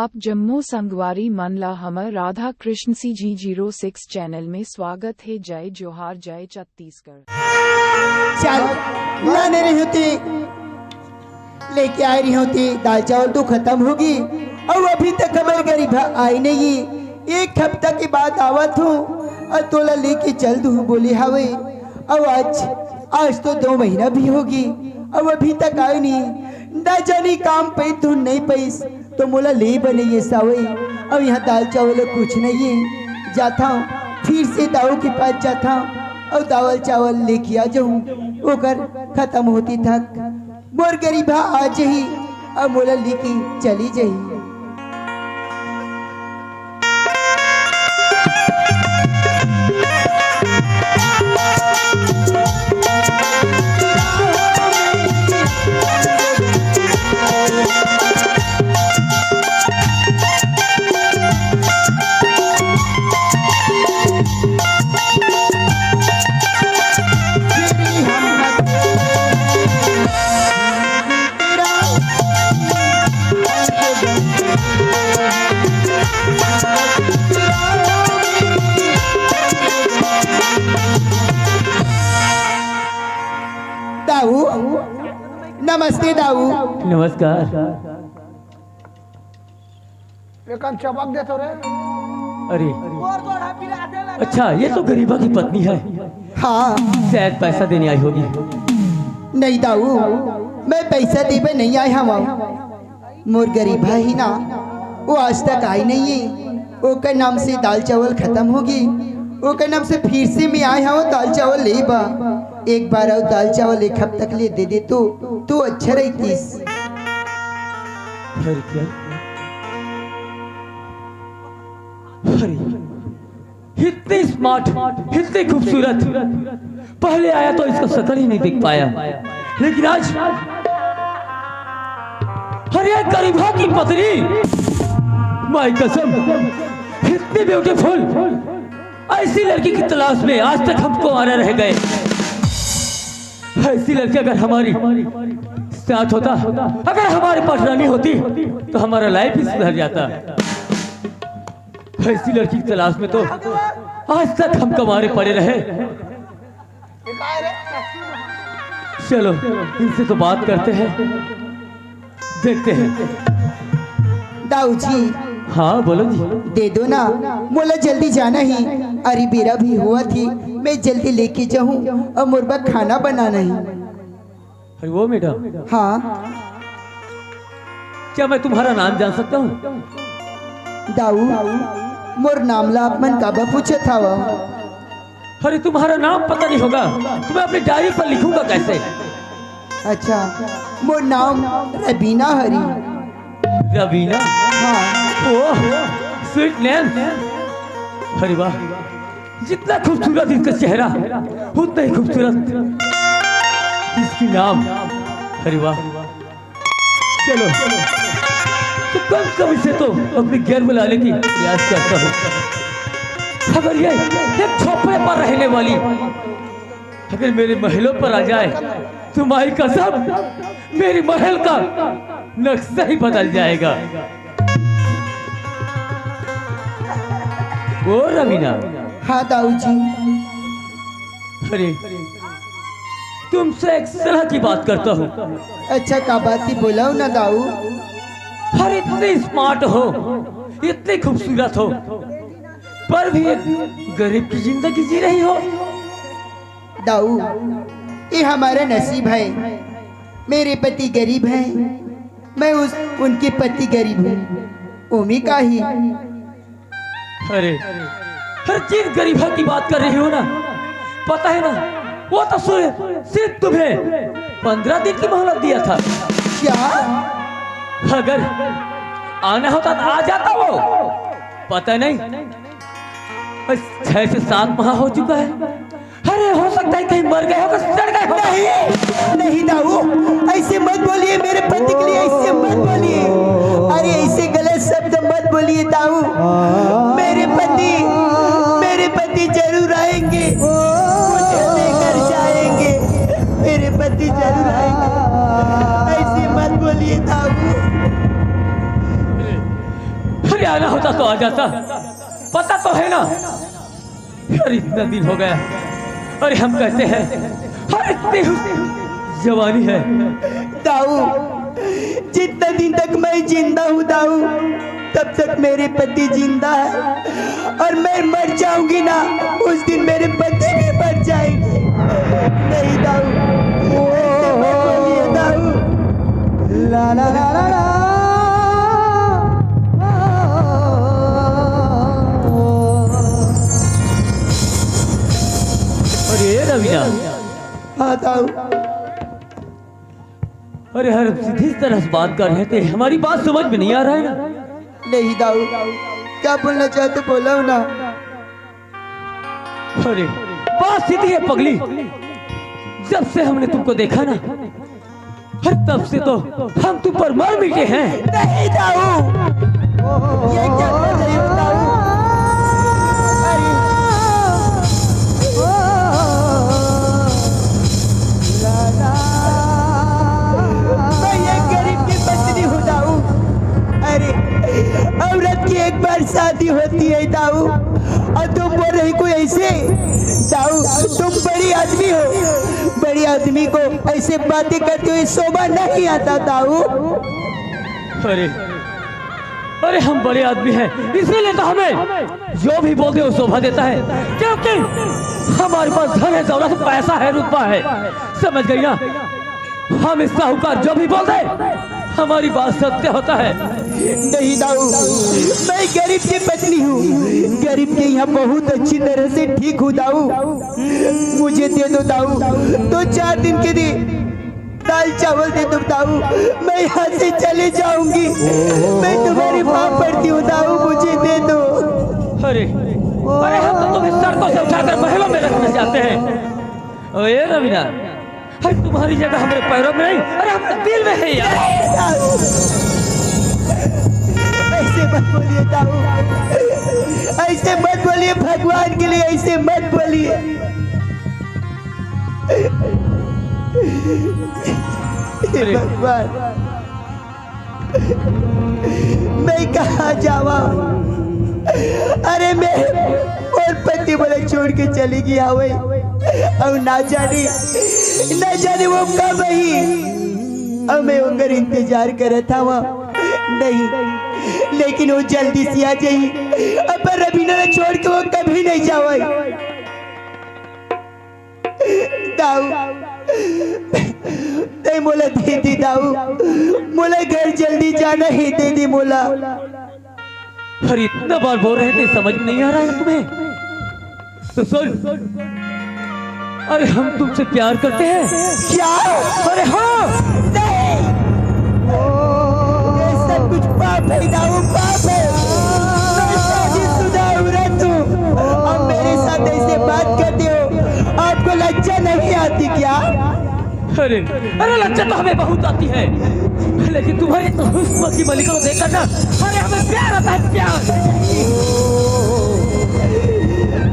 आप जम्मू संगवारी मनला हमर राधा कृष्ण CG06 चैनल में स्वागत है। जय जोहार, जय छत्तीसगढ़। चल लाने रही होती लेके आई रही होती, दाल चावल तो खत्म होगी और अभी तक हमारे गरीब आई नहीं। एक हफ्ता के बाद आवत हूँ और तोला लेके चल दू बोली हवे। और आज तो 2 महीना भी होगी और अभी तक आई नहीं। ना जानी काम पे तू नहीं पैस तो मोला ले बने ये सावे। अब यहाँ दाल चावल कुछ नहीं है। जाता हूँ फिर से दाऊ के पास जाता हूँ और दावल चावल लेके आ जाऊँ। ओकर खत्म होती थक मोर गरीबा आ जाही और मोला लेके चली जाही। दाऊ, नमस्ते दाऊ। नमस्कार। चमक दे तो रे। अरे अच्छा, ये तो गरीबा की पत्नी है। हाँ शायद पैसा देने आई होगी। नहीं दाऊ, मैं पैसा देवे नहीं आया हूँ। मोर गरीबा ही ना, वो आज तक आई नहीं है। ओकर नाम से दाल चावल खत्म होगी। ओकर नाम से फिर से मैं आया हूँ दाल चावल ले बा। एक बार और दाल चावल एक हफ्ता तक ले दे तो अच्छा रहतीस। इतनी स्मार्ट, इतनी खूबसूरत, पहले आया तो इसका शक्ल ही नहीं देख पाया, लेकिन आज अरे गरीबा की पत्नी, माय कसम, इतनी ब्यूटीफुल, ऐसी लड़की की तलाश में आज तक हमको आना रह गए। ऐसी लड़की अगर हमारी साथ होता, अगर हमारे पास रानी होती तो हमारा लाइफ ही सुधर जाता। ऐसी लड़की की तलाश में तो आज तक हम कमारे पड़े रहे। चलो इनसे तो बात करते हैं, देखते हैं। दाऊ जी। हाँ बोलो जी। दे दो ना, मोला जल्दी जाना ही। अरे बेरा भी हुआ थी, मैं जल्दी लेके जाऊँ और मुर्गा खाना बनाना ही। अरे वो मैडम। हाँ। क्या मैं तुम्हारा नाम जान सकता हूँ? दाऊ, मोर नाम ला मन काबा पूछा था वो। अरे तुम्हारा नाम पता नहीं होगा तो मैं अपनी डायरी पर लिखूंगा कैसे? अच्छा, मोर नाम रबीना हरी। रबीना? हाँ। ओह, स्वीट नेम। अरे वाह, जितना खूबसूरत इसका चेहरा उतना ही खूबसूरत इसकी नाम। अरे वाह, चलो तो कम इसे तो अपने घर में लाने की प्रयास करता हूँ। अगर ये एक झोपड़े पर रहने वाली अगर मेरे महलों पर आ जाए तो माई कसम, मेरी महल का नक्शा ही बदल जाएगा। ओ रवीना। हाँ दाऊ जी। अरे तुमसे एक सलाह की बात करता हूँ। अच्छा, का बात ही बोला ना दाऊ। अरे इतनी स्मार्ट हो, इतनी खूबसूरत हो, पर भी एक गरीब की जिंदगी जी रही हो। दाऊ, ये हमारा नसीब है। मेरे पति गरीब हैं, मैं उनके पति गरीब हूँ। उम्मी का ही। अरे हर चीज गरीबा की बात कर रही हो ना, पता है ना, वो तो सिर्फ तुम्हें 15 दिन की मोहलत दिया था। क्या? अगर आना होता तो आ जाता वो। पता नहीं 6 से 7 माह हो चुका है। अरे हो सकता है कहीं मर गए हो, सड़ गए हो। नहीं नहीं दाऊ, ऐसे मत बोलिए। मेरे पति के लिए ऐसे मत बोलिए। अरे ऐसे गलत शब्द मत बोलिए दाऊ। मेरे पति जरूर आएंगे, मुझे लेकर जाएंगे। मेरे पति जरूर आएंगे, ऐसे मत बोलिए दाऊ। होता तो आ जाता, पता तो है ना। अरे इतना दिन हो गया, अरे हम कहते हैं अरे इतनी जवानी है। दाऊ, जितना दिन तक मैं जिंदा हूँ दाऊ, तब तक मेरे पति जिंदा है, और मैं मर जाऊंगी ना, उस दिन मेरे पति भी मर जाएंगे। नहीं दाऊ, ऐसे मत बोलिए दाऊ। ला ला ला ला ला। अरे रवीना, हाँ दाऊ। अरे हर सीधी तरह से बात कर रहे थे, हमारी बात समझ में नहीं आ रहा है ना। नहीं दाऊ, क्या बोलना चाहते बोलो ना। अरे बात सीधी है पगली, जब से हमने तुमको देखा ना, हर तब से तो हम तुम पर मर मिटे हैं। नहीं दाऊ, ये क्या कर रही हो दाऊ? मैं ये गरीब की पत्नी हूँ दाऊ। अरे औरत की एक बार शादी होती है दाऊ, और तुम बोल रही कोई ऐसे? दाऊ, तुम बड़ी आदमी हो, बड़ी आदमी को ऐसे बातें करते हुए शोभा नहीं आता दाऊ। अरे अरे हम बड़े आदमी हैं, इसीलिए तो हमें जो भी बोलते हो शोभा देता है, क्योंकि हमारे पास धन है, दौलत, पैसा है, रुतबा है, समझ गई ना। हम इस साहूकार जो भी बोलते हैं, हमारी बात सत्य होता है। नहीं दाऊ, मैं गरीब की पत्नी हूँ, गरीब के यहाँ बहुत अच्छी तरह से ठीक हूँ दाऊ। मुझे दे दो दाऊ, 2-4 दिन के लिए दाल चावल दे दो दाऊ, मैं यहाँ से चले जाऊंगी। मैं तुम्हारी माँ पड़ती हूँ दाऊ, मुझे दे दो। अरे अरे हम तो तुम्हें सड़कों से उठाकर महलों में रखना चाहते हैं। ओए रवीना, अरे तुम्हारी जगह हमारे पैरों में नहीं, अरे हमारे दिल में है यार। ऐसे मत बोलिए दाऊ, ऐसे मत बोलिए, भगवान के लिए ऐसे मत बोलिए। भगवान, मैं कहाँ जावा? अरे मैं और पति बोले छोड़ के चली गया हुए, और ना जाने वो कब आई। अब मैं उनका इंतजार कर रहा था वहाँ, नहीं, लेकिन वो जल्दी से आ जाई। अब रवीना ने छोड़ के वो कभी नहीं जावा। दाऊ, नहीं मोला दे दी दाऊ, मोला घर जल्दी जाना ही दे दी मोला। अरे इतना बार बोल रहे थे, समझ में नहीं आ रहा है तुम्हें? तो सुन, अरे हम तुमसे प्यार करते हैं। क्या? अरे हाँ। नहीं, ये सब कुछ पाप है दाऊ, पाप है। मैं शादीशुदा औरत हूँ, अब मेरे साथ ऐसे बात करते हो, आपको लज्जा नहीं आती क्या? अरे अरे लज्जा तो हमें बहुत आती है, लेकिन तुम्हारी तो हुस्न की मलिका को देखकर ना, अरे हमें प्यार आता है, प्यार।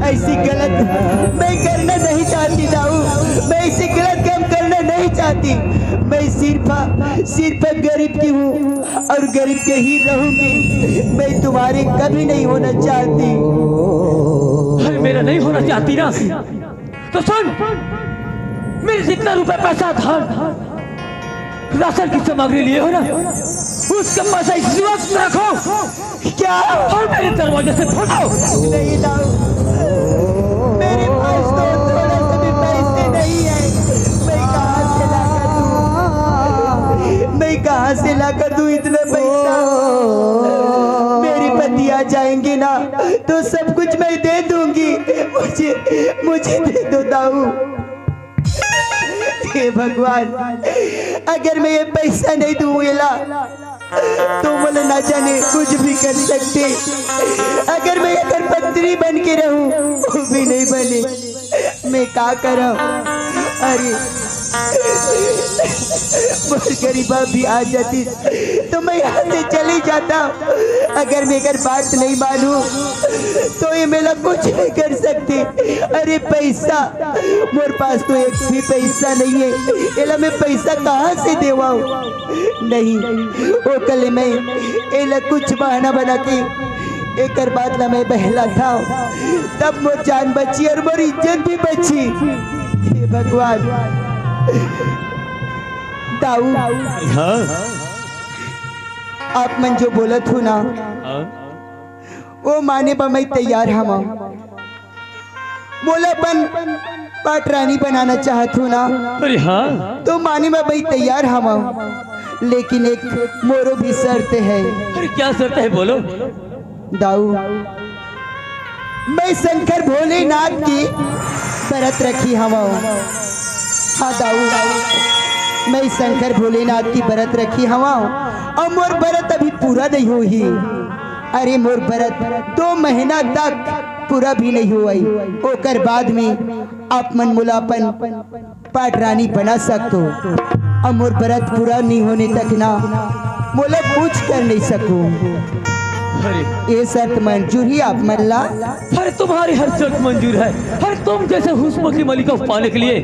ऐसी गलत मैं करना नहीं चाहती दाऊ, मैं ऐसी गलत काम करना नहीं चाहती। मैं सिर्फ गरीब की हूँ, और गरीब के ही रहूंगी। मैं तुम्हारी कभी नहीं होना चाहती। अरे मेरा नहीं होना चाहती ना, तो सुन, मेरे जितना रुपए पैसा था, राशन की सामग्री लिए हो ना, उसका पैसा इस वक्त रखो। क्या? और मेरे दरवाजे से फटाओ। नहीं दाऊ, मेरे पास तो थोड़ा सा भी पैसे नहीं है। मैं कहाँ से लाकर दूं इतना पैसा? मेरी पति आ जाएंगे ना, तो सब कुछ मैं दे दूंगी। मुझे दे दो दाऊ। हे भगवान, अगर मैं ये पैसा नहीं दूंगा तो मुझे ना जाने कुछ भी कर सकते। अगर मैं अगर पत्नी बन के रहूं, वो भी नहीं बने, मैं क्या करूं? अरे गरीबा भी आ जाती तो मैं यहाँ से चले जाता। अगर मैं अगर बात नहीं मानूं तो ये मेरा कुछ नहीं कर सकते। अरे पैसा, मेरे पास तो एक भी पैसा नहीं है, एला मैं पैसा कहाँ से देवाऊं? नहीं, वो कल मैं एला कुछ बहाना बना के एक बात ला मैं बहला था तब मोर जान बची और मोर इज्जत भी बची। हे भगवान दाऊ हाँ आप मन जो बोलत हो ना हाँ वो माने पर मैं तैयार हम मोलापन पाटरानी बनाना चाहत हूँ ना अरे हाँ तो माने में भाई तैयार हम लेकिन एक मोरो भी शर्त है। अरे क्या शर्त है बोलो। दाऊ मैं शंकर भोलेनाथ की व्रत रखी हम। हाँ दाऊ मैं शंकर भोलेनाथ की व्रत रखी हम और मोर व्रत अभी पूरा नहीं हुई। अरे मोर व्रत 2 महीना तक पूरा भी नहीं हुई। ओकर बाद में आप मन मुलापन पाटरानी बना सकते हो और मोर व्रत पूरा नहीं होने तक ना मोला कुछ कर नहीं सकूं। अरे ये शर्त मंजूर ही आप मल्ला। अरे तुम्हारी हर शर्त मंजूर है। अरे तुम जैसे हुस्न की मलिका पाने के लिए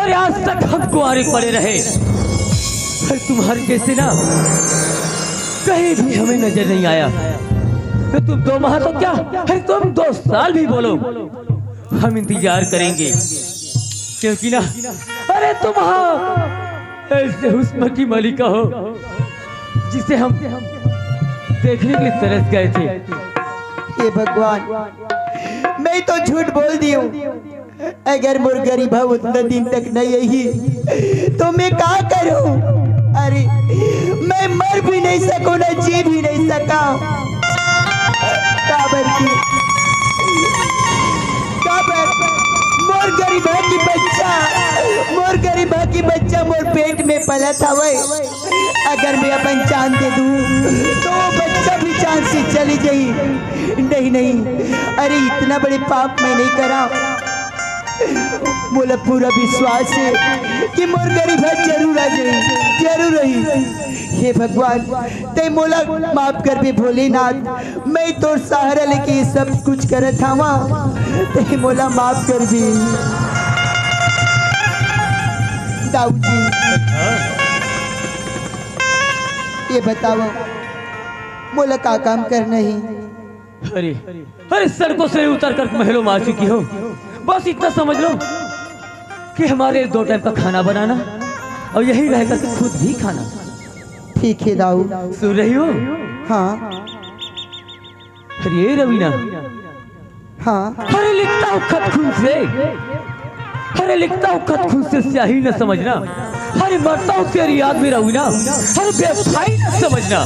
अरे आज तक हम कुंवारे पड़े रहे। अरे तुम्हारे जैसे ना कहीं भी हमें नजर नहीं आया। तो तुम 2 माह तो क्या अरे तुम 2 साल भी बोलो हम इंतजार करेंगे क्योंकि ना अरे तुम ऐसे हुस्न की मलिका हो जिसे हम देखने के लिए तरस गए थे। हे भगवान मैं तो झूठ बोल दी हूँ। अगर मोर गरीब है उतना दिन तक नहीं यही तो मैं क्या करूँ। अरे मैं मर भी नहीं सकूँ ना जी भी नहीं सका। काबर की काबर मोर गरीबा की बच्चा मोर पेट में पला था वही। अगर मैं अपन चांद दे दूं तो वो बच्चा भी चांद से चली जाई। नहीं नहीं अरे इतना बड़े पाप मैं नहीं करा। मोला पूरा विश्वास है कि मोर गरीब जरूर आ जाए जरूर रही। हे भगवान ते मोला माफ कर भी भोलेनाथ मैं तो सहारा लेके ये सब कुछ कर था ते मोला माफ कर भी। दाऊ जी ये बताओ मोला का काम करना ही। अरे अरे सड़कों से उतर कर महलों में आ चुकी हो। बस इतना समझ लो कि हमारे 2 टाइम का खाना बनाना और यही रहकर के खुद भी खाना। ठीक है दाऊ। सुन रही हो। हाँ अरे रवीना हाँ अरे लिखता हूँ खत खून से। अरे लिखता हूँ खत खून से स्याही न समझना। अरे मरता हूँ तेरी याद में रवीना। अरे बेवफाई न समझना।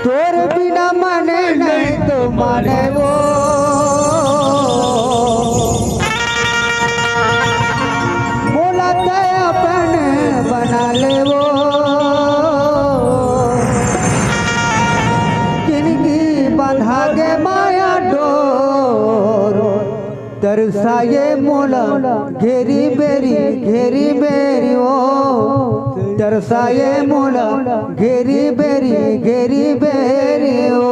तोर बिना माने नहीं तो माने वो बोला था अपन बना ले वो किनकी बंधा गे माया डोर तरसाए मोला घेरी बेरी ओ तरसाए मोला घेरी बेरी ओ।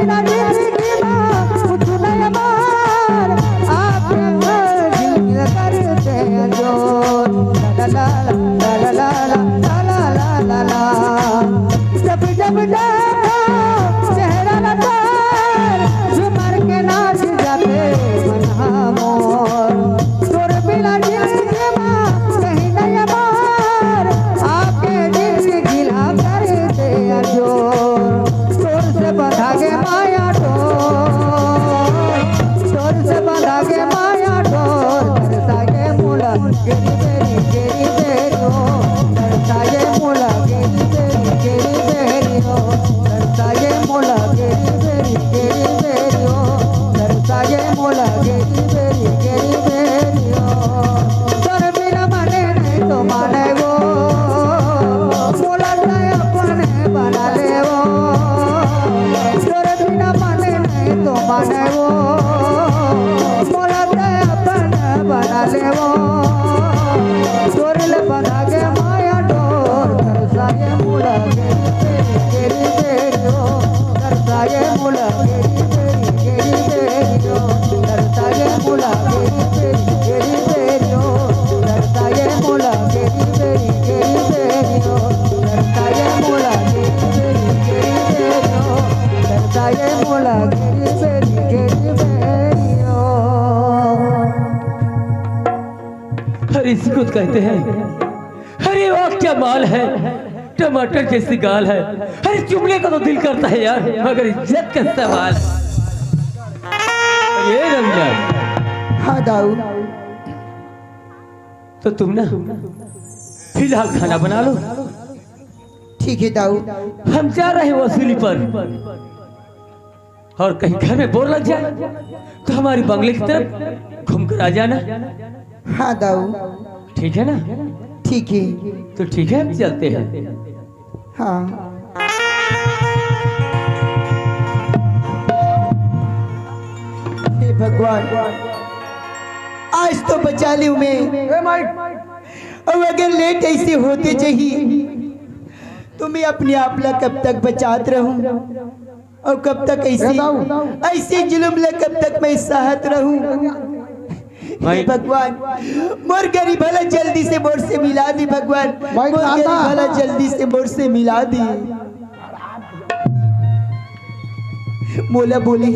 बिना जिंदगी में कुछ नहीं मार आपके दिल करते हैं जो ला ला ला ला ला ला ला ला ला ला जब जब चेहरा नजर झुमर के नाच जाते मनहा मोर तोर बिना जिंदगी में कहीं नहीं मार आपके दिल गिला करते हैं जो तोर से बंधा के माया डोर तोर से बंधा के माया डोर तरसा के मुला गेरी बेरी हो तरसा के मुला गेरी बेरी हो तरसा के मुला गेरी बेरी हो तरसा के मुला गेरी बेरी हो तोर बिना माने नहीं तो माने वो मुला जाए अपने बना ले वो तोर बिना माने नहीं तो माने वो मुला जाए अपने बना ले वो तोर ले बना के माया डोर तरसा के मुला गेरी बेरी हो तरसा के मुला गेरी बेरी हो तरसा के मुला गेरी बेरी हो तरसा के मुला गेरी बेरी हो तरसा के मुला गेरी बेरी हो तरसा के मुला गेरी बेरी हो अरे इसको तो कहते हैं, अरे वाह क्या माल है, टमाटर जैसी गाल है। अरे चुमने का तो दिल करता है यार, मगर इज्जत का सवाल है। ये रमजान हाँ दाऊद तो तुम ना फिलहाल खाना बना लो, ठीक है दाऊद हम जा रहे हैं वसूली पर। और कहीं घर में बोर लग जाए तो हमारी बंगले की तरफ घूम कर आ जाना। हाँ दाऊद ठीक है ना? ठीक है तो ठीक है, हम चलते हैं। हाँ हे भगवान आज तो बचा ली मैं। ए माइक अब अगर लेट ऐसे होते चाहिए तो मैं अपने आप ला कब तक बचात रहूं और कब तक ऐसे जुल्म ला कब तक मैं सहत रहूं। हे भगवान मोर गरीब भला जल्दी से मोर से मिला दी। भगवान मोर गरीब भला जल्दी से मोर से मिला दी। मोला बोली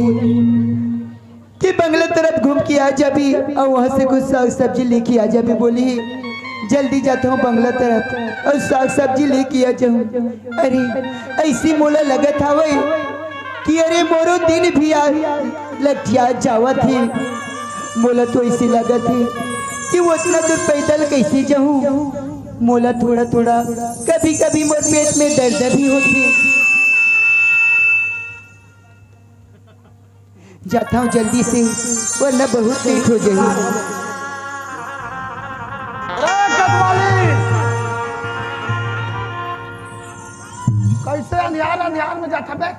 कि बंगला तरफ घूम के आ जाबी और वहाँ से कुछ साग सब्जी लेके आ जाबी। बोली जल्दी जाता हूँ बंगला तरफ और साग सब्जी लेके आ जाऊँ। अरे ऐसी मोला लगा था वही कि अरे मोरो दिन भी लठिया जावा थी। मोला तो ऐसी लगा थी कि वो इतना दूर पैदल कैसे जाऊँ। मोला थोड़ा थोड़ा कभी कभी मोर पेट में दर्द भी होती। जाता हूँ जल्दी से वरना बहुत लेट हो जाएगी। कैसे अंधियार में जाता बे?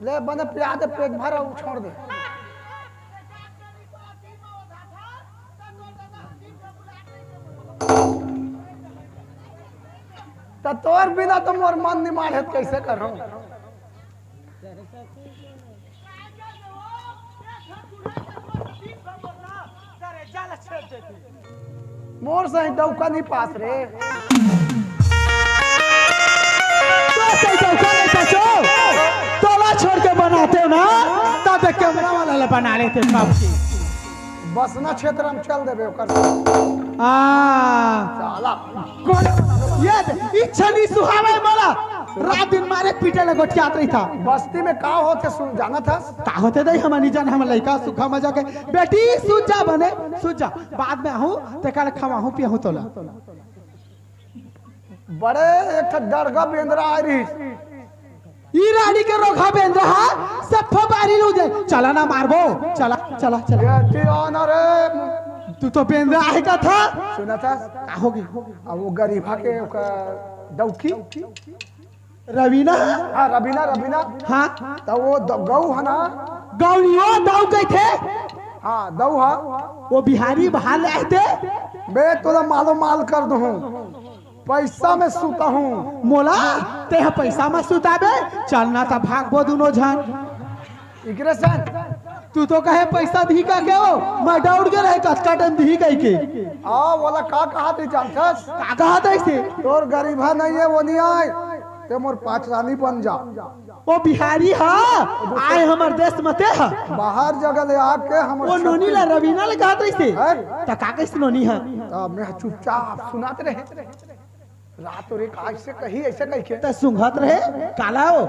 ले बने पिया दे, पेट भरा छोड़ दे। तो तोर बिना तो मोर मन निमाण है, कैसे कर रहा हूँ? मोर से डौका नहीं पास रे। तोला छोड़ के बनाते हो ना, तब कैमरा वाला बना लेते सब। बस ना क्षेत्र में चल देवे ओकर साला। ये इच्छा नहीं सुहावे मला, रात दिन मारे पीटे ले गोठियात रही था। बस्ती में का होते सुन जाना था? का होते दई हम नहीं जान, हम लइका सुखा मजा के बेटी सुजा बने सुजा बाद में आहू ते काले खावा हूं पिया हूं तोला। बड़े एक डरगा बेंद्रा आ रही। ई रानी के रोखा बेंद्रा सब बारी लू दे। चला ना मारबो, चला चला चला। ये ती ऑनर तू तो बेंद्रा आहे का था? सुना था का होगी? अब वो गरीबा के डौकी रवीना। हाँ रबीना हाँ तो वो गौ है ना, गौनियो दाऊ गए थे। हाँ दऊ है वो बिहारी बाहर आए थे। बे तोला मालो माल कर दूँ। पैसा में सूता हूँ। मोला ते पैसा में सुताबे चलना था भागबो दोनों झन। इकरे सन तू तो कहे पैसा दी का के हो मैं दौड़ के रहे कटका टन दी गई के आ वाला का कहा थे जानथस? का कहा था इसे तोर गरीबा नहीं है वो नहीं आए ते मोर पाँच रानी बन जा। वो बिहारी हा आए हमार देश मते हा बाहर जगह ले आके हम वो नोनी ला रवीना ले कहा था इसे हैं? त का कैसे नोनी हा मैं चुपचाप सुनाते रहे रात और एक आज से कही ऐसे कही के त सुंघत रहे काला हो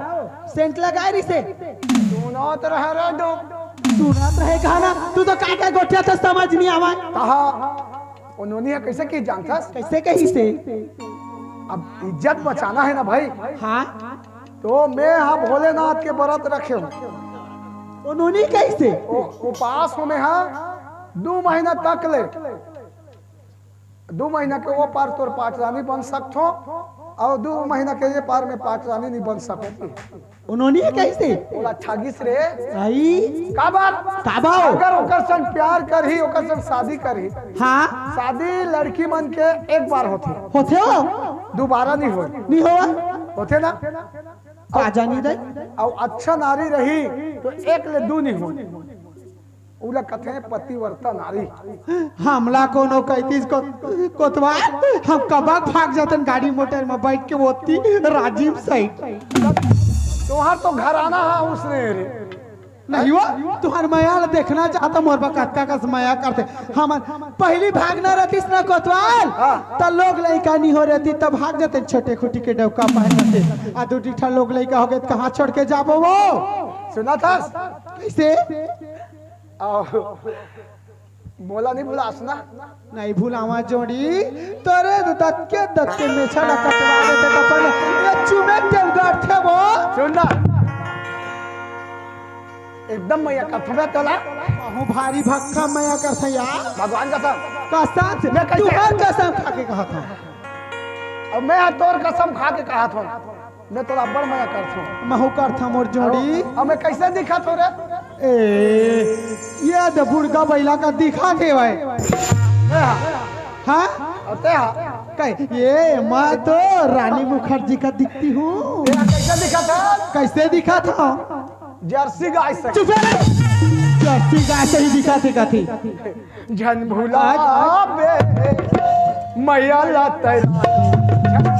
सेंट लगाए रिसे सुनाते रहे रे डो सुनत रहे गाना तू तो का गोठिया तो समझ नहीं आवा कहा उन्होंने कैसे की जानथस? कैसे कही से अब इज्जत बचाना है ना भाई। हाँ तो मैं हाँ भोलेनाथ के व्रत रखे हूँ उन्होंने कैसे उपास हूँ मैं हाँ 2 महीना तक ले 2 महीना के वो पार तोर पाँच रानी बन सकते हो और 2 महीना के ये पार में पाँच रानी नहीं बन सकती। उन्होंने कैसे बोला ठगिस रे सही का बात का बात अगर ओकर संग प्यार करही ओकर संग शादी करही हाँ शादी लड़की मन के एक बार होती होते हो दोबारा नहीं हो नहीं हुआ होते ना का जानी दे और अच्छा नारी रही तो 1 ले 2 नहीं हो उला कथे पतिव्रता नारी। हमला कोनो कैतीस को कोतवा हम कबाक भाग जातन गाड़ी मोटर में बैठ के बोती राजीव साइड तोहर तो घराना है उसने रे नहीं हुआ तुहार माया देखना चाहता मोर बकत्ता का माया करते हम पहली भागना रहती ना कोतवाल त लोग लड़का नहीं हो रहती तब भाग जाते छोटे खुटी के डौका पहनते आ 2 ठीठा लोग लड़का हो गए कहाँ छोड़ के जाबो वो सुना था कैसे बोला नहीं भूला सुना नहीं भूलावा जोड़ी तोरे दत्के में छड़ा कटवा देते तो पर ये चुमे के उगाड़ थे वो सुनना एकदम मैया कथवे तोला बहु भारी भक्का मैया करता यार भगवान का कसम मैं कैसे- तू हर कसम खा के कहा था अब मैं तोर कसम खा के कहा था मैं तोरा बड़ मैया करता हूँ। महू करता मोर जोड़ी अब मैं कैसे दिखा तो रे ए ये द बुड़का बैला का दिखा के भाई हाँ अते हा कह ये मैं तो रानी मुखर्जी का दिखती हूँ तेरा कैसे दिखा था? कैसे दिखा था जर्सी गाय से चुप रह जर्सी गाय से ही दिखाते का थी जन भूला बे मैया ला तेरा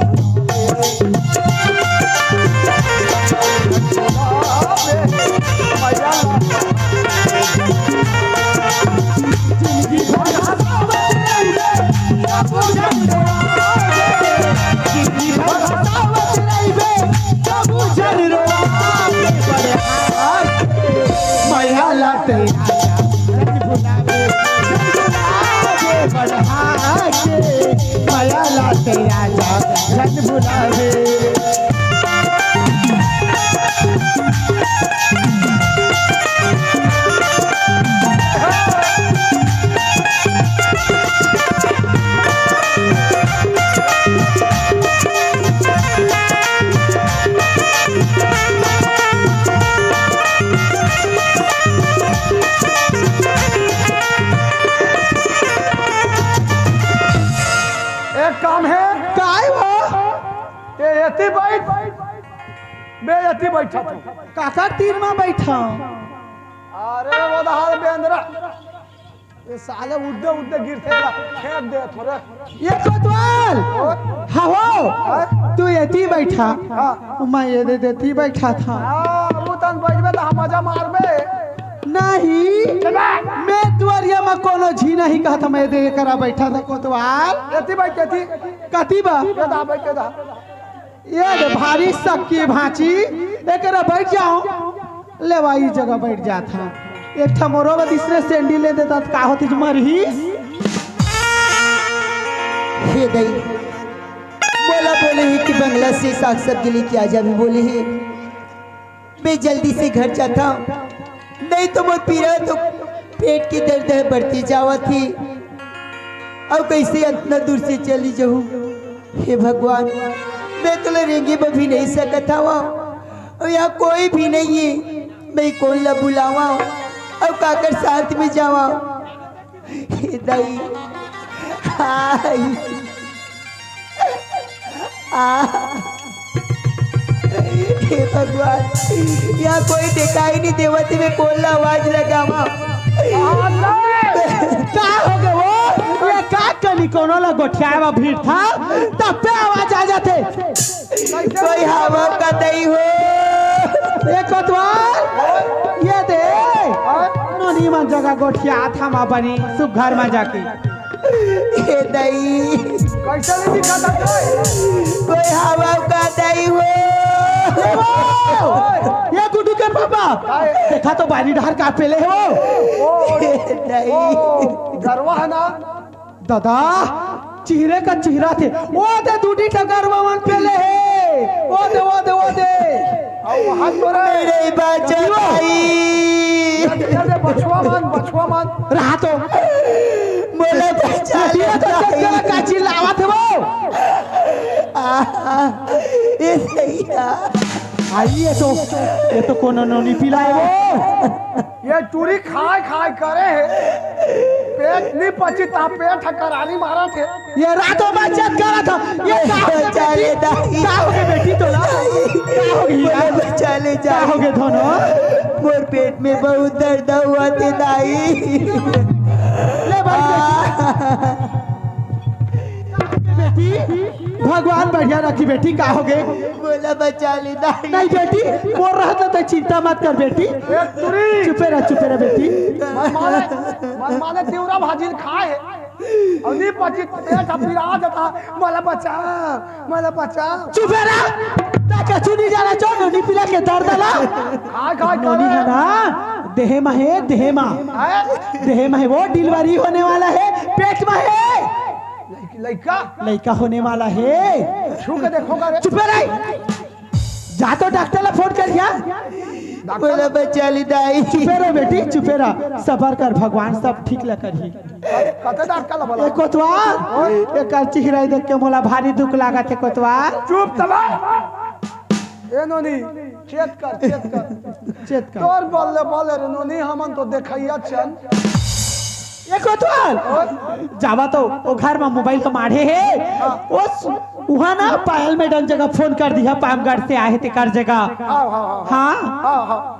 मैया ला माया लाते माया लाते राजा जन बुलावे एक काम है काय वो ये यति बैठ बे यति बैठा था काका तीर में बैठा अरे वो दहाड़ बेंद्रा ये साले उड़ते उड़ते गिरते फेंक दे थोड़े ये कोतवाल हो तू यती बैठा हाँ। मैं ये दे देती बैठा था वो तन बजबे तो हम मजा मारबे नहीं मैं दुआरिया में कोनो झी नहीं कहा था मैं दे करा बैठा था कोतवाल यति बैठ यति कती बा ये दा बैठ दा ये ले भारी सक्की भांची एकरा बैठ जाओ लेवाई जगह बैठ जाता एक ठा मोरो में तीसरे सेंडी ले देता तो का होती मरही हे दई बोला बोले ही कि बंगला से साग सब्जी लेके आ जा भी बोले ही मैं जल्दी से घर जाता हूँ नहीं तो मैं पीरा तो पेट की दर्द है बढ़ती जावा थी अब कैसे इतना दूर से चली जाऊँ हे भगवान मैं तो रेंगे में भी नहीं सकता हुआ और यहाँ कोई भी नहीं है मैं कौन ला बुलावा अब काकर साथ में जावा हे दाई हाय हे भगवान, यहाँ कोई दिखाई नहीं देवती में कौन आवाज लगा माँ। का हो गए वो ये का कनी कोनो ला गोठियावा भीड़ था तब पे आवाज आ जाते। कोई हवा का नहीं हो। ये कोतवाल ये दे नोनी मन जगह गोठिया था मां बनी सुख घर में जाके ये नहीं कैसे नहीं दिखाता कोई हवा का नहीं हो। ये गुड्डू के पापा देखा तो बारी ढार का पेले हो। नहीं गरवा है ना दादा चेहरे का चेहरा थे वो दे दूधी टकर मन पेले है वो दे हाथ तोरे मेरे बच्चा भाई बछुआ मान रहा तो मोला बच्चा तो का चिल्लावा थे वो ये सही है। आई ये तो कोनो नोनी पिलाए वो ये टूरी खाए करे है पेट नहीं पची ता पेट करानी मारा थे। ये रातों में चेक करा था ये बच्चा ले दाई क्या हो गए बेटी तो ला क्या हो गई मोला बच्चा ले जा क्या हो गए दोनों मोर पेट में बहुत दर्द हुआ थे दाई। ले बेटी भगवान बढ़िया रखी बेटी का हो गए मोला बच्चा ले दाई। नहीं बेटी बोल रहा था तो चिंता मत कर बेटी चुपे रह बेटी मन माने तिवरा भाजी खाए और नहीं पची पेट पिरा देता मला बचा चुपे रह ताकि चुनी जाना चो नोनी पिला के दर्द ला खाए नोनी है ना देह में वो डिलीवरी होने वाला है पेट में है लड़का होने वाला है। छू के देखोगा रे चुप रह जा तो डॉक्टर ला फोन कर दिया मोला बच्चा ले दाई। चुपे रह बेटी चुपे रह सबर कर भगवान सब ठीक ला करी। कते डॉक्टर ला बोला ए कोतवाल एक चेहरा देख के मोला भारी दुख लागा थे कोतवाल चुप तबा ए नोनी चेत कर तोर बोले रे नोनी हमन तो देखैया चल ये कोतवाल जावा तो वो घर में मोबाइल तो मारे है उस वहाँ ना पायल मैडम जगह फोन कर दिया पामगढ़ से आए थे कर जगह हाँ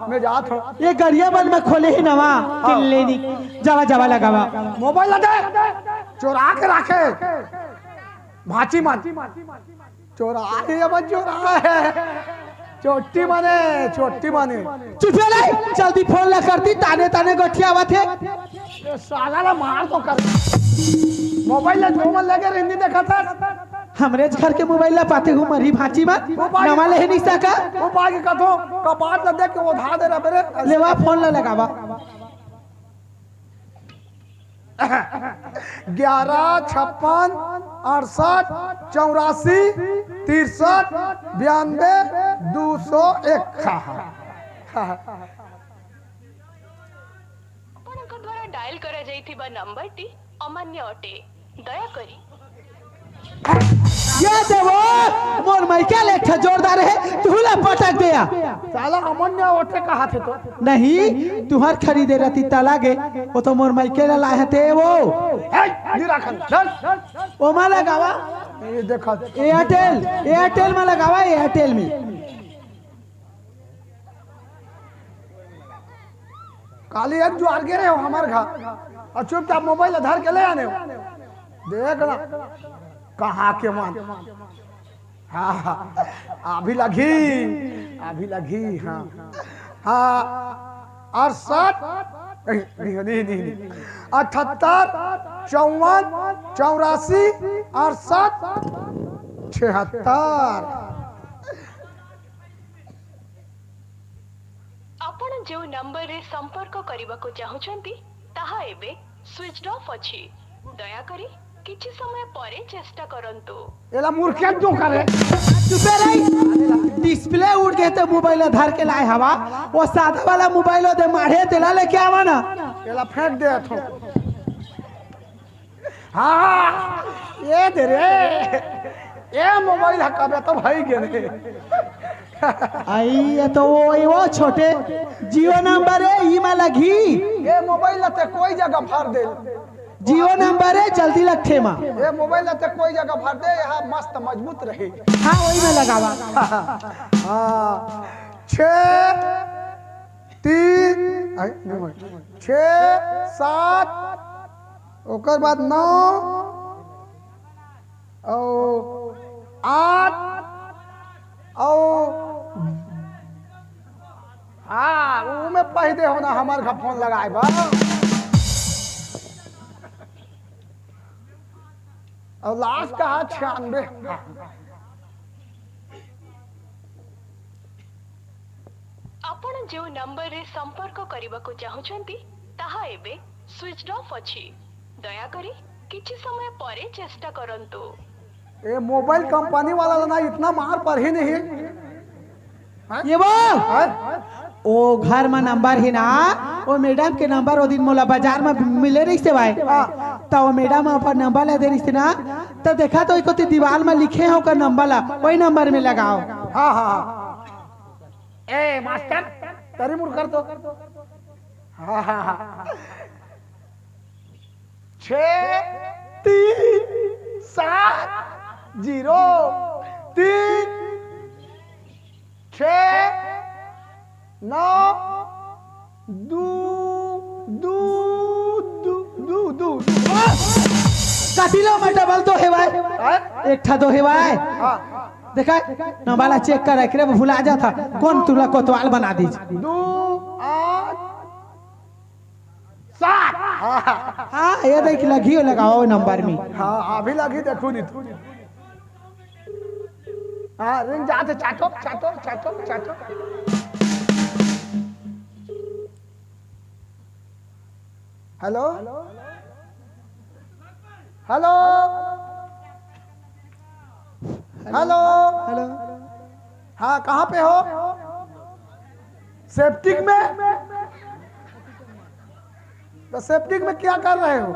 मैं जात हूँ ये गरिया बंद में खोले ही नवा किल्ले नहीं जावा लगावा मोबाइल दे चोरा के रखे भाची मान चोरा है चोटी माने चुपे नहीं जल्दी फोन ला करती ताने गोठिया आवा थे साला ला मार तो कर मोबाइल ले लगे हिंदी देखा था हमरे घर के मोबाइल ला पाते हूँ मरी भाची मत नवा ले नहीं सका वो बाकी कथो कपाट ला देख के वो धा दे रहा मेरे लेवा फोन ला लगावा 11 56 68 84 63 92 201 ଆପଣଙ୍କ ଦ୍ୱାରା ଡାଏଲ କରାଯାଇଥିବା ନମ୍ବରଟି ଅମାନ୍ୟ ଅଟେ ଦୟାକରି ये देवो मोर माइका लेखा जोरदार है तुला पटक दिया साला अमन्य ओटे कहा थे तो नहीं तुहार खरीदे रहती तलागे वो तो मोर माइके ला लाए थे वो चल ओ मा लगावा ये देखा एयरटेल में लगावा एयरटेल में काली एक जो आगे रहे हो हमारे घर और चुपचाप मोबाइल धर के ले आने देख ना कहाँ के मान हाँ अभी लगी हाँ 68 नहीं 78 54 84 68 76 ଆପଣ ଯେଉଁ ନମ୍ବରରେ ସମ୍ପର୍କ କରିବାକୁ ଚାହୁଁଛନ୍ତି ତାହା ଏବେ ସ୍ୱିଚ୍ ଅଫ୍ ଅଛି ଦୟାକରି କିଛି ସମୟ ପରେ ଚେଷ୍ଟା କରନ୍ତୁ एला मूर्खियत क्यों करे चुपे रही डिस्प्ले उड़ गए थे मोबाइल धर के लाए हवा वो साधा वाला मोबाइल दे मारे तेला लेके आवा ना एला फेंक दे तो हाँ ये दे रे ये मोबाइल हकाबे तो भाई गे आई ये तो वो छोटे जियो नंबर है ई में लगी ये मोबाइल ते कोई जगह फाड़ दे जियो नंबर है, जल्दी लग ठेमा। ये मोबाइल लेते कोई जगह भर दे, यहाँ मस्त मजबूत रहे। हाँ वही में लगावा। हाँ 6 3 6 7 ओकर बाद 9 और 8 और हाँ वो में पहले होना हमारे घर फोन लगाए बा और लास्ट का 96। आपण जो नंबर रे संपर्क करबा को चाहुचंती ताहा एबे स्विच ऑफ अछि। दया करी किछि समय परे चेष्टा करंतु। ये मोबाइल कंपनी वाला ना इतना मार पर ही नहीं। ये वो ओ घर में नंबर है ना, वो मैडम के नंबर वो दिन मोला बाजार में मिले रही से भाई, तो वो मैडम अपन नंबर ले दे रही थी ना, तो देखा तो एक दीवार में लिखे हो का नंबर ला, वही नंबर में लगाओ। हाँ हाँ ए मास्टर तेरी मुड़ कर दो। हाँ हाँ हाँ 6 3 7 0 3 6 9 2 2 2 2 2 काटिलो में डबल तो है भाई, एक था दो है भाई। देखा नंबर चेक कर रखे वो भुला जाता, कौन तुला कोतवाल बना दी। 2 8 7 हाँ ये देख लगी हो लगाओ नंबर में। हाँ अभी लगी देखो नहीं तू। हाँ रिंग जाते चाटो चाटो चाटो चाटो। हेलो हेलो हेलो हेलो हाँ कहाँ पे हो? सेप्टिक में? तो सेप्टिक में क्या कर रहे हो?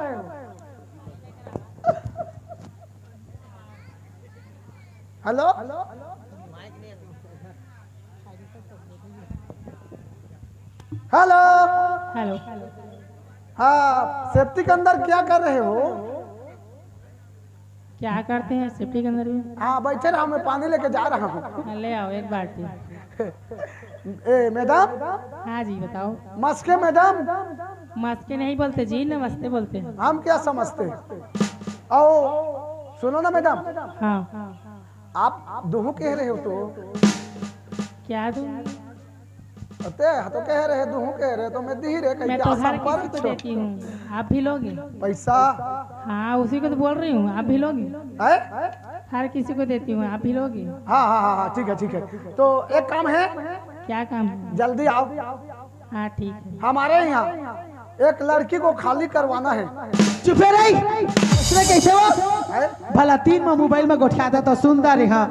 हेलो हेलो हेलो हाँ सेफ्टी के अंदर क्या कर रहे हो? क्या करते हैं सेफ्टी के अंदर में? हाँ बैठे रहा, मैं पानी लेके जा रहा हूँ। हाँ, ले आओ एक बाल्टी। ए मैडम। हाँ जी बताओ। मस्के मैडम। मस्के नहीं बोलते जी, नमस्ते बोलते हैं। हम क्या समझते? आओ सुनो ना मैडम। हाँ आप दोनों कह रहे हो तो क्या दूँ? तो कह रहे दोनों कह रहे तो मैं दी रहे। मैं तो हर किसी को देती हूँ, आप भी लोगे? पैसा? हाँ उसी को तो बोल रही हूँ, आप भी लोगे? है? हर किसी को देती हूँ, आप भी लोगे? हाँ हाँ हाँ ठीक है ठीक है। तो एक काम है। क्या काम है? जल्दी आओ। हाँ ठीक है। हमारे यहाँ एक लड़की को खाली करवाना है। चुप रही, उसने कैसे वो भला 3 में मोबाइल में गोठिया था तो सुंदर हाँ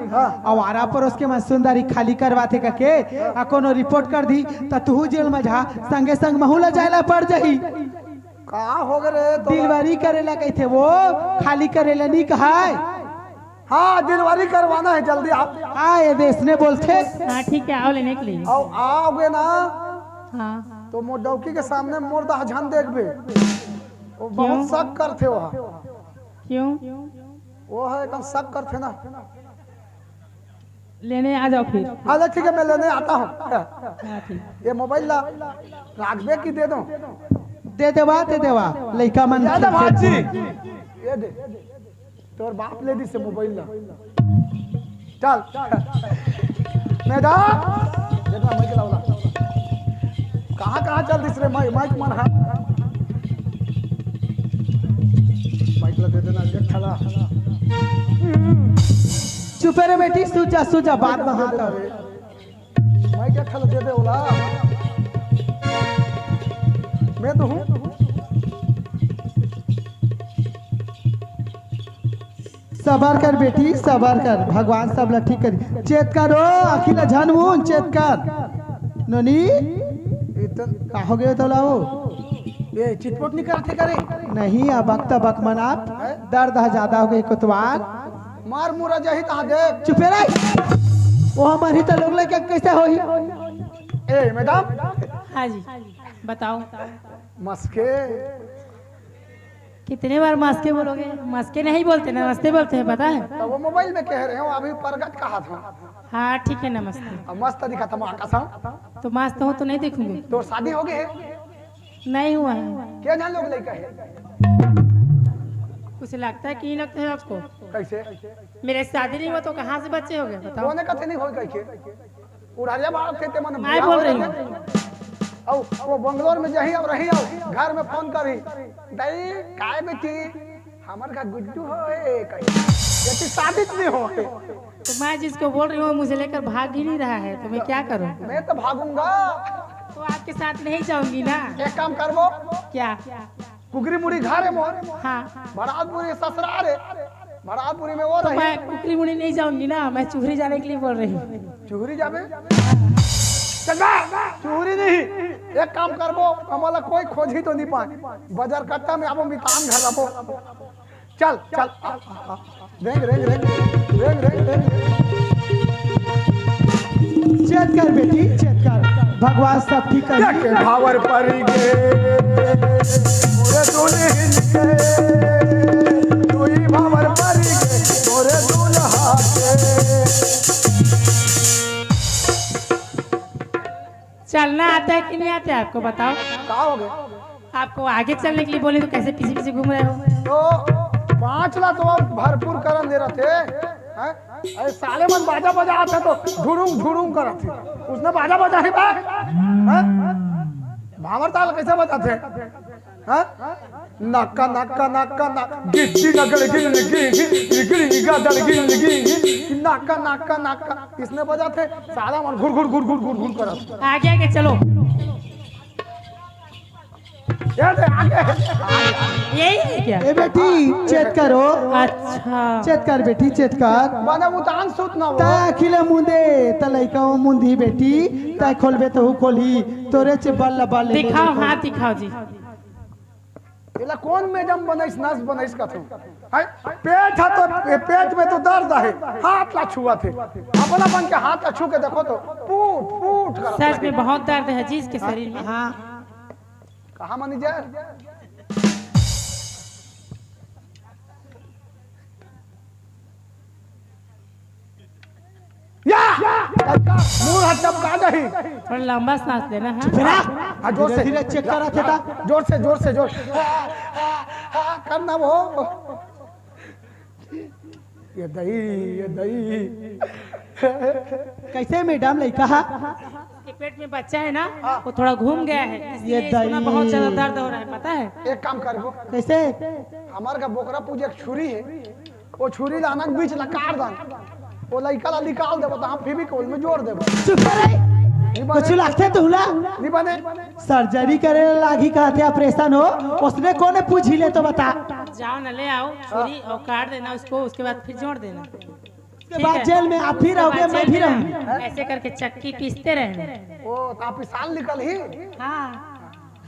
आवारा पर उसके में सुंदरी खाली करवाते के आ कोनो रिपोर्ट कर दी तो तू जेल में जा, संगे संग महूला जायला पड़ जाही। कहाँ हो गए? तो डिलीवरी करेला कैसे वो खाली करेला नहीं कहा? हाँ डिलीवरी करवाना है, जल्दी आप। हाँ ये देश ने बोलते। हाँ ठीक है आओ लेने के लिए। आओगे ना? हाँ तो मोडौकी के सामने मोर दहजन देखबे, वो बहुत शक करते हो। क्यों? वो है एकदम शक करते ना। लेने आ जाओ फिर। हाँ ठीक है मैं लेने आता हूँ। हाँ ठीक। ये मोबाइल ला राखबे की दे दो? दे देवा लड़का मन ये दे तोर बाप ले दी से मोबाइल ला। चल मैडम कहाँ चल दिस रे? माइक मन है, माइक ला दे देना एक थला। चुप रे बेटी, सूजा बात में हाथ आ। माइक एक थला दे दे ओला। मैं तो हूँ। सबर कर बेटी सबर कर, भगवान सब ला ठीक कर। चेत करो अखिला झनमून चेत कर। नोनी का हो गए तो लाओ? ये चिटपट नहीं करते करे? नहीं अब बक मनाप, दर्द है ज्यादा हो गई कोतवाल। मार मुरा जाही ता देख। चुप रह, वो हमारी तो लोग लेके कैसे होई? ए मैडम। हाँ जी बताओ। मस्के कितने बार मस्के बोलोगे? मस्के नहीं बोलते, नमस्ते बोलते हैं, पता है? तो वो मोबाइल में कह रहे हो, अभी प्रगट कहा था। हाँ ठीक है, नमस्ते। अब मस्त दिखा था आकाश। तो मस्त हो तो नहीं देखूंगी। तो शादी हो गई है? नहीं हुआ है। क्या जान लोग लड़का है? कुछ लगता है कि नहीं लगता है आपको? कैसे? मेरे शादी नहीं हुआ तो कहाँ से बच्चे हो गए बताओ? कोने कथे नहीं हो गई के? उड़ारिया बाप कहते मन मैं बोल रही हूँ। औ वो बंगलोर में जही और रही आओ घर में फोन करी दाई काय बेटी हमर का गुड्डू होए कही यति शादी नहीं हो। तो मैं जिसको बोल रही हूँ मुझे लेकर भाग ही नहीं रहा है, तो मैं क्या करूँ? मैं तो भागूंगा। तो आपके साथ नहीं जाऊंगी ना। एक काम करबो, क्या? कुगरी मुड़ी घारे मोर। हाँ बरातपुरी ससुराल है, बरातपुरी में वो तो रही। मैं कुकरी मुड़ी नहीं जाऊंगी ना, मैं चूहरी जाने के लिए बोल रही हूँ। चूहरी जाबे? चंगा चूहरी नहीं, एक काम करबो, हमारा कोई खोजी तो नहीं पाए, बाजार कट्टा में आबो मितान घर रबो। चल चल रेंग रेंग रेंग रेंग रेंग रेंग। चेत कर बेटी, चेत कर, भगवान सब ठीक कर। के भावर पर गे मोरे दुल्हन के, तोई भावर पर गे मोरे दुल्हा के। चलना आता है कि नहीं आता है आपको बताओ? का हो गए? आपको आगे चलने के लिए बोले तो कैसे पीछे पीछे घूम रहे हो? तो 5 लाख तो भरपूर करन दे रहे थे हैं? अरे साले मन बाजा बजा आते तो झुड़ूम झुड़ूम करत थे, उसने बाजा बजा ही बा हैं? भावर ताल कैसे बजाते हैं? नक्का नक्का नक्का ना गिट्टी नगड़ गिल गिल गिल गदड़ गिल गिल नक्का नक्का नक्का इसने बजाते, साला मन घुर घुर घुर घुर घुर घुर करत। आगे आगे चलो। ये दे आगे। यही है क्या? ए बेटी चेत करो, अच्छा चेत कर बेटी, चेत कर। बना मुतान सुत ना ता वो अखिले मुंदे त लइका मुंदी बेटी, ता खोलबे तो खोली, तोरे चे बल्ला बल्ले। दिखाओ, हाथ दिखाओ जी। इला कौन मैडम बनैस नस बनैस का तुम है? पेट है तो पेट में तो दर्द है, हाथ ला छुआ थे, अपना बन के हाथ ला छू के देखो तो फूट फूट कर। सच में बहुत दर्द है जी इसके शरीर में। हाँ कहाँ मनी जाए? या मुंह हाथ चपका दही। थोड़ा लंबा सांस लेना है। फिरा जोर से धीरे चेक करा थे ता। जोर से जोर से जोर करना वो। ये दही कैसे मैडम लइका? इसके पेट में बच्चा है ना, वो थोड़ा घूम गया है, इसलिए ये इसको ना दही। बहुत ज्यादा दर्द हो रहा है, पता है? एक काम करो, कैसे? हमारे का बोकरा पूजा एक छुरी है, वो छुरी लाना के बीच ला काट दान, वो लइका ला निकाल देबो तो हम फेविकोल में जोड़ देबो। चुप करे, कुछ लगते तुला नहीं बने। सर्जरी करे लागी कहते ऑपरेशन हो, उसने कौन पूछ ले तो बता। जाओ ना ले आओ छुरी और काट देना उसको, उसके बाद फिर जोड़ देना। उसके बाद जेल में आप भी रहोगे, मैं भी रहूंगी। ऐसे करके चक्की पीसते रहना। वो आप साल निकल ही हाँ,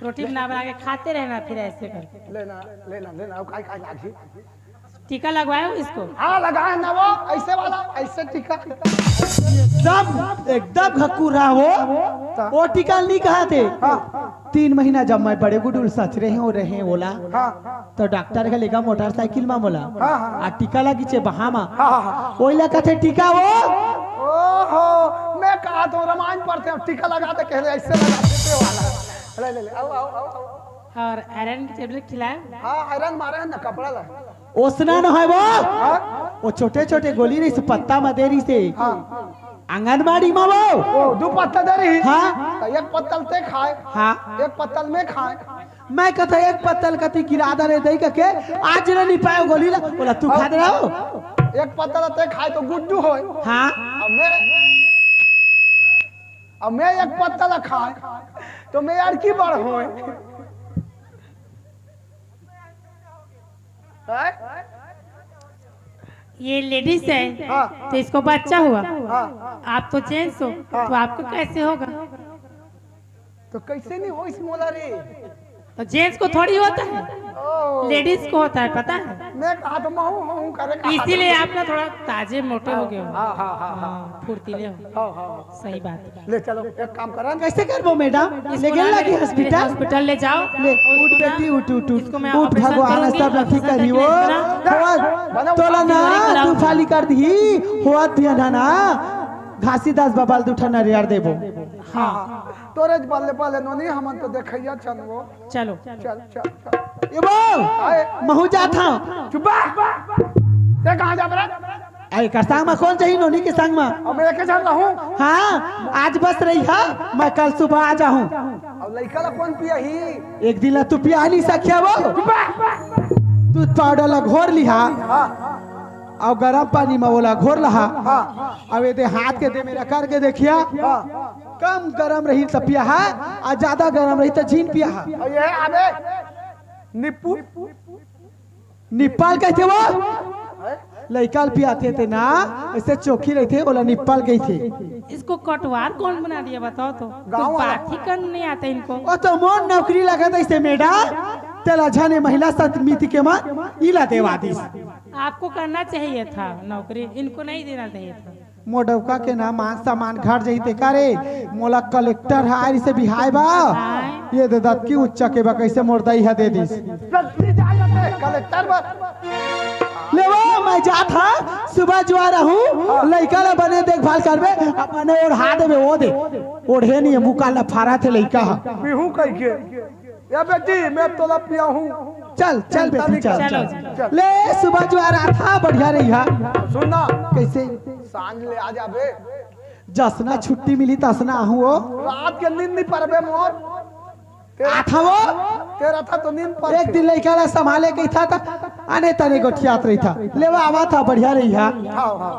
रोटी बना बना के खाते रहना, फिर ऐसे करके। लेना लेना लेना अब काय काय लागी। टीका लगवाए इसको? हाँ लगाए ना वो ऐसे वाला, ऐसे टीका सब एकदम घकुरा वो टीका नहीं कहा थे। 3 महीना जब मैं बड़े गुडुल सच रहे बोला, तो डॉक्टर का लेगा मोटरसाइकिल में बोला आ टीका लगी चे बहामा ओइला कथे टीका वो। ओहो मैं कहा तो रामायण पढ़ते हैं टीका लगाते कह रहे ऐसे लगाते थे वाला। ले ले आओ आओ आओ। और आयरन की टेबलेट खिलाए? हाँ आयरन मारे हैं ना कपड़ा ला। ओसना न है वो छोटे छोटे गोली रही से पत्ता मदेरी से आंगनबाड़ी में वो 2 पत्ता दे रही। हाँ तो 1 पत्तल ते खाए, हाँ 1 पत्तल में खाए। मैं कहता 1 पत्तल कति गिरा दे दई के आज न नहीं पाए गोली ला बोला तू खा दे रहो। 1 पत्तल ते खाए तो गुड्डू होए। हाँ अब मैं 1 पत्तल खाए तो मैं यार की बड़ होए। ये लेडीज है तो इसको बच्चा हुआ, आप तो जेंट्स हो तो आपको कैसे होगा? तो कैसे नहीं हो इस मोला रे? तो जेंट्स को थोड़ी होता है, लेडीज को होता है, पता है। मैं कहा तो हूँ करे इसीलिए आप ना थोड़ा ताजे मोटे हो गए हो। हाँ फुर्तीले हो। सही बात है। ले चलो एक काम करा कैसे करबो मैडम? ले गेल लगी हॉस्पिटल? हॉस्पिटल ले जाओ। ले उठ बेटी उठ उठ उठ इसको मैं उठ ऑपरेशन भगवान करूंगी, सब ठीक करी हो। ऑपरेशन तोला ना तू फाली कर दी होत भी ना घासीदास बबाल दुठा नरियार देबो। हाँ तोरे बल्ले बल्ले नोनी हमन तो देखैया छन वो। चलो चल चल चल ये बो महू जा था चुप ते कहां जा बरा? अरे कर संग में कौन चाहिए नोनी के संग में? अब मैं के जान रहूं। हाँ आज बस रही है, मैं कल सुबह आ जाऊं। अब लइका ला कौन पिया ही? एक दिन ला तू पिया नहीं सकिया वो दूध पाउडर ला घोर लिहा और गरम पानी में बोला घोर लहा। अब ये दे हाथ के दे मेरा करके देखिया कम गरम रही तो पिया है और ज्यादा गरम रही तो झीन पिया है। और ये अबे निप्पू निप्पाल कहते वो लइकाल पियाते थे ना, ऐसे चौकी रहे थे बोला निप्पाल गई थे। इसको कटवार कौन बना दिया बताओ तो? गाँव वाला। बात ही करने नहीं आता इनको। ओ तो मोन नौकरी लगा था इसे मैडम तेला झने महिला समिति के मान इला देवादिस। आपको करना चाहिए था नौकरी, इनको नहीं देना चाहिए था। मोडवका के ना मान सामान घर जहीते करे मोला कलेक्टर हार से बिहाय बा ये दे दत की उच्चा के बा कैसे मोरदाई है दे दिस। जल्दी जा जाते कलेक्टर बस ले वो मैं जा था सुबह जो आ रहा हूँ लइका ला बने देखभाल करबे अपने ओढ़ा देबे वो दे ओढ़े नहीं मुका ला फारा थे लइका पीहू कह के या बेटी मैं तोला पिया हूँ। चल चल बेटी चल चलो, चल ले सुबह जो आ रहा था बढ़िया रही है। सुनना कैसे सांझ ले आ जाबे, जसना छुट्टी मिली तसना आहू वो रात के नींद नहीं परबे मोर आथा वो तेरा था तो नींद पर एक दिन लइका ला संभाले के था आने तने गोठियात रही था लेवा आवा था बढ़िया रही है। हाँ हाँ